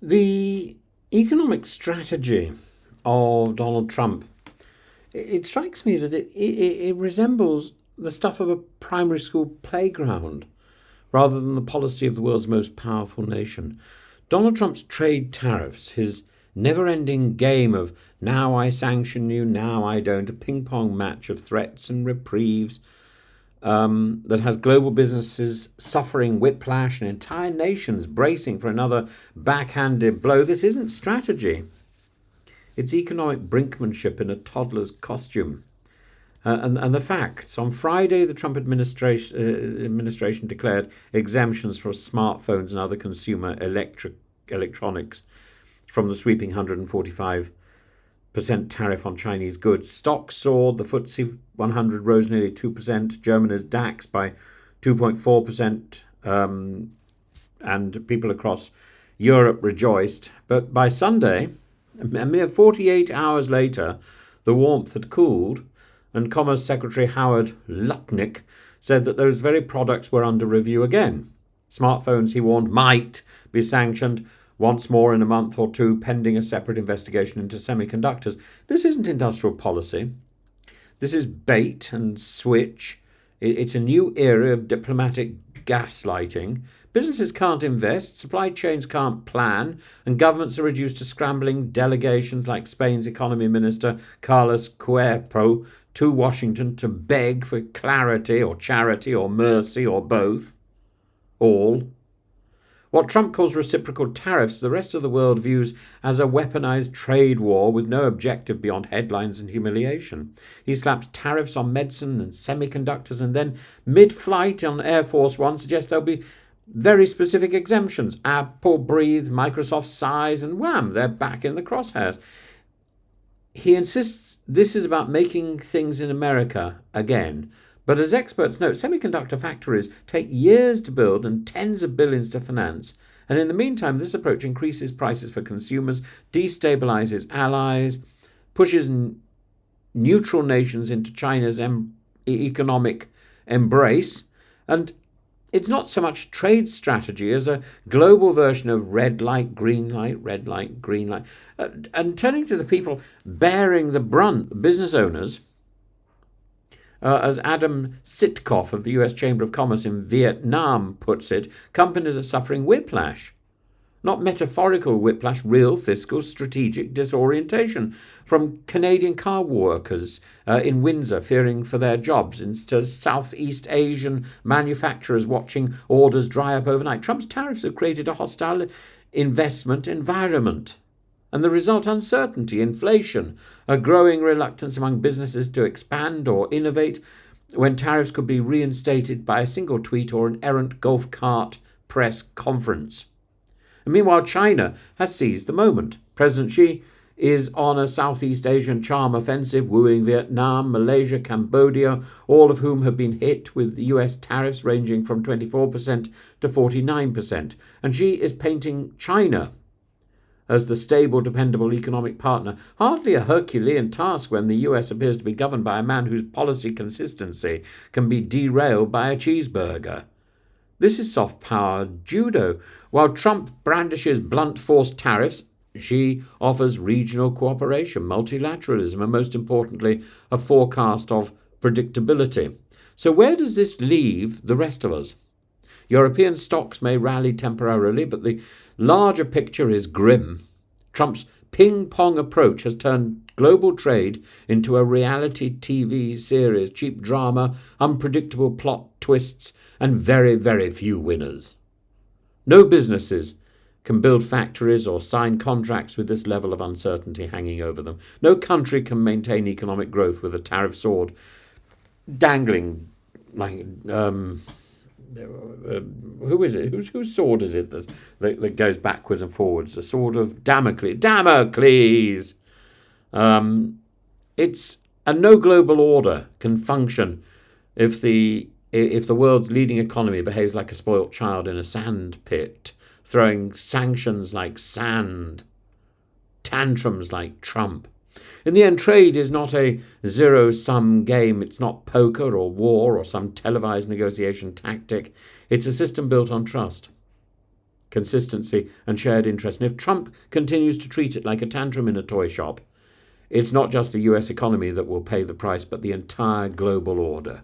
The economic strategy of Donald Trump, it strikes me that it resembles the stuff of a primary school playground rather than the policy of the world's most powerful nation. Donald Trump's trade tariffs, his never ending game of now I sanction you, now I don't, a ping pong match of threats and reprieves, that has global businesses suffering whiplash and entire nations bracing for another backhanded blow. This isn't strategy, it's economic brinkmanship in a toddler's costume. And the facts. On Friday, the Trump administration declared exemptions for smartphones and other consumer electronics from the sweeping 145% tariff on Chinese goods. Stocks soared. The FTSE 100 rose nearly 2%. Germany's DAX by 2.4%. And people across Europe rejoiced. But by Sunday, a mere 48 hours later, the warmth had cooled, and Commerce Secretary Howard Lutnick said that those very products were under review again. Smartphones, he warned, might be sanctioned once more in a month or two, pending a separate investigation into semiconductors. This isn't industrial policy. This is bait and switch. It's a new era of diplomatic gaslighting. Businesses can't invest, supply chains can't plan, and governments are reduced to scrambling delegations like Spain's economy minister Carlos Cuerpo to Washington to beg for clarity or charity or mercy or both. All. What Trump calls reciprocal tariffs, the rest of the world views as a weaponized trade war with no objective beyond headlines and humiliation. He slaps tariffs on medicine and semiconductors, and then mid-flight on Air Force One suggests there'll be very specific exemptions. Apple breathes, Microsoft sighs, and wham, they're back in the crosshairs. He insists this is about making things in America again. But as experts note, semiconductor factories take years to build and tens of billions to finance. And in the meantime, this approach increases prices for consumers, destabilizes allies, pushes neutral nations into China's economic embrace. And it's not so much trade strategy as a global version of red light, green light, red light, green light. And turning to the people bearing the brunt, business owners, as Adam Sitkoff of the US Chamber of Commerce in Vietnam puts it, companies are suffering whiplash. Not metaphorical whiplash, real fiscal strategic disorientation, from Canadian car workers in Windsor fearing for their jobs, to Southeast Asian manufacturers watching orders dry up overnight. Trump's tariffs have created a hostile investment environment. And the result, uncertainty, inflation, a growing reluctance among businesses to expand or innovate when tariffs could be reinstated by a single tweet or an errant golf cart press conference. And meanwhile, China has seized the moment. President Xi is on a Southeast Asian charm offensive, wooing Vietnam, Malaysia, Cambodia, all of whom have been hit with US tariffs ranging from 24% to 49%. And Xi is painting China as the stable, dependable economic partner. Hardly a Herculean task when the US appears to be governed by a man whose policy consistency can be derailed by a cheeseburger. This is soft power judo. While Trump brandishes blunt force tariffs, Xi offers regional cooperation, multilateralism, and most importantly, a forecast of predictability. So where does this leave the rest of us? European stocks may rally temporarily, but the larger picture is grim. Trump's ping-pong approach has turned global trade into a reality TV series, cheap drama, unpredictable plot twists, and very, very few winners. No businesses can build factories or sign contracts with this level of uncertainty hanging over them. No country can maintain economic growth with a tariff sword dangling like... who is it? Whose sword is it that goes backwards and forwards? The sword of Damocles. Damocles! It's no global order can function if the world's leading economy behaves like a spoilt child in a sand pit, throwing sanctions like sand, tantrums like Trump. In the end, trade is not a zero-sum game. It's not poker or war or some televised negotiation tactic. It's a system built on trust. consistency, and shared interest. And if Trump continues to treat it like a tantrum in a toy shop, it's not just the US economy that will pay the price, but the entire global order.